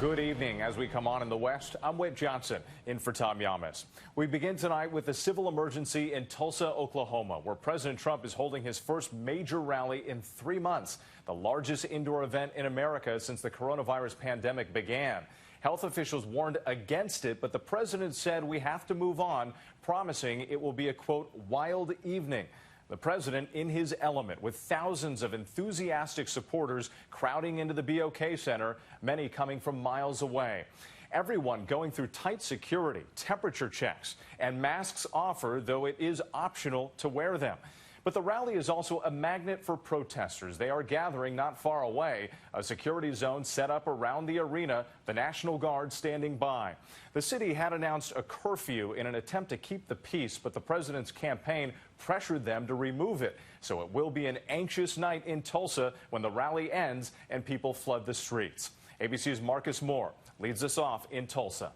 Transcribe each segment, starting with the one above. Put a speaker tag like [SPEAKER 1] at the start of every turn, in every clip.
[SPEAKER 1] Good evening. As we come on in the West, I'm Whit Johnson in for Tom Yamas. We begin tonight with a civil emergency in Tulsa, Oklahoma, where President Trump is holding his first major rally in 3 months, the largest indoor event in America since the coronavirus pandemic began. Health officials warned against it, but the president said we have to move on, promising it will be a, quote, wild evening. The president in his element, with thousands of enthusiastic supporters crowding into the BOK Center, many coming from miles away. Everyone going through tight security, temperature checks, and masks offered, though it is optional to wear them. But the rally is also a magnet for protesters. They are gathering not far away, a security zone set up around the arena, the National Guard standing by. The city had announced a curfew in an attempt to keep the peace, but the president's campaign pressured them to remove it. So it will be an anxious night in Tulsa when the rally ends and people flood the streets. ABC's Marcus Moore leads us off in Tulsa.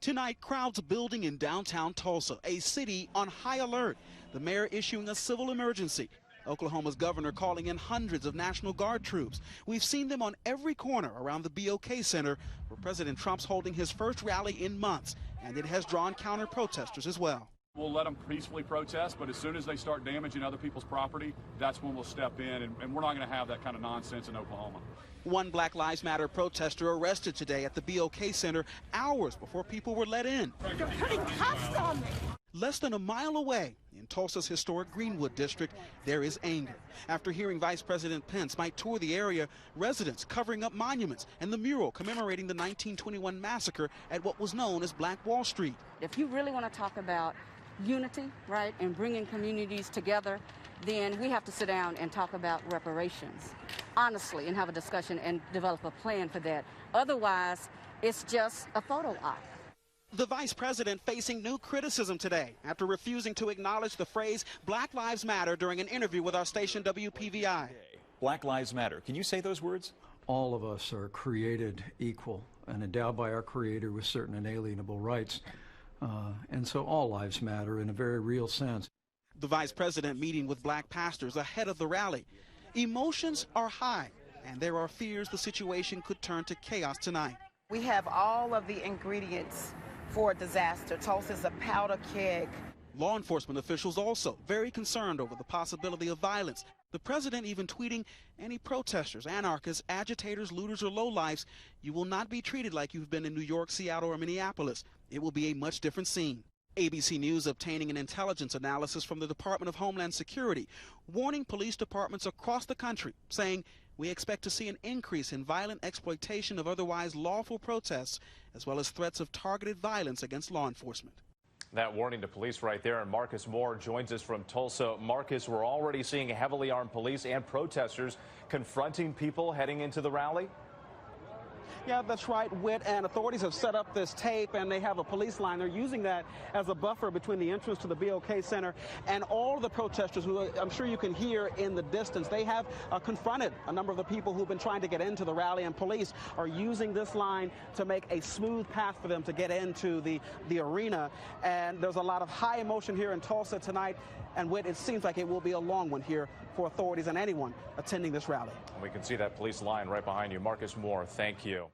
[SPEAKER 2] Tonight, crowds building in downtown Tulsa, a city on high alert. The mayor issuing a civil emergency. Oklahoma's governor calling in hundreds of National Guard troops. We've seen them on every corner around the BOK Center, where President Trump's holding his first rally in months, and it has drawn counter-protesters as well.
[SPEAKER 3] We'll let them peacefully protest, but as soon as they start damaging other people's property, that's when we'll step in, and we're not going to have that kind of nonsense in Oklahoma.
[SPEAKER 2] One Black Lives Matter protester arrested today at the BOK Center hours before people were let in.
[SPEAKER 4] They're putting cuffs on me.
[SPEAKER 2] Less than a mile away, in Tulsa's historic Greenwood district, there is anger. After hearing Vice President Pence might tour the area, residents covering up monuments and the mural commemorating the 1921 massacre at what was known as Black Wall Street.
[SPEAKER 4] If you really want to talk about unity, right, and bringing communities together, then we have to sit down and talk about reparations, honestly, and have a discussion and develop a plan for that. Otherwise, it's just a photo op.
[SPEAKER 2] The vice president facing new criticism today after refusing to acknowledge the phrase Black Lives Matter during an interview with our station WPVI.
[SPEAKER 5] Black Lives Matter. Can you say those words?
[SPEAKER 6] All of us are created equal and endowed by our Creator with certain inalienable rights. And so all lives matter in a very real sense.
[SPEAKER 2] The vice president meeting with black pastors ahead of the rally. Emotions are high, and there are fears the situation could turn to chaos tonight.
[SPEAKER 7] We have all of the ingredients for a disaster. Tulsa's a powder keg.
[SPEAKER 2] Law enforcement officials also very concerned over the possibility of violence. The president even tweeting, any protesters, anarchists, agitators, looters, or lowlifes, you will not be treated like you've been in New York, Seattle, or Minneapolis. It will be a much different scene. ABC News obtaining an intelligence analysis from the Department of Homeland Security, warning police departments across the country, saying we expect to see an increase in violent exploitation of otherwise lawful protests, as well as threats of targeted violence against law enforcement.
[SPEAKER 1] That warning to police right there, and Marcus Moore joins us from Tulsa. Marcus, we're already seeing heavily armed police and protesters confronting people heading into the rally.
[SPEAKER 8] Yeah, that's right, Whit, and authorities have set up this tape, and they have a police line. They're using that as a buffer between the entrance to the BOK Center and all of the protesters who I'm sure you can hear in the distance. They have confronted a number of the people who've been trying to get into the rally, and police are using this line to make a smooth path for them to get into the arena. And there's a lot of high emotion here in Tulsa tonight, and Whit, it seems like it will be a long one here for authorities and anyone attending this rally.
[SPEAKER 1] We can see that police line right behind you. Marcus Moore, thank you.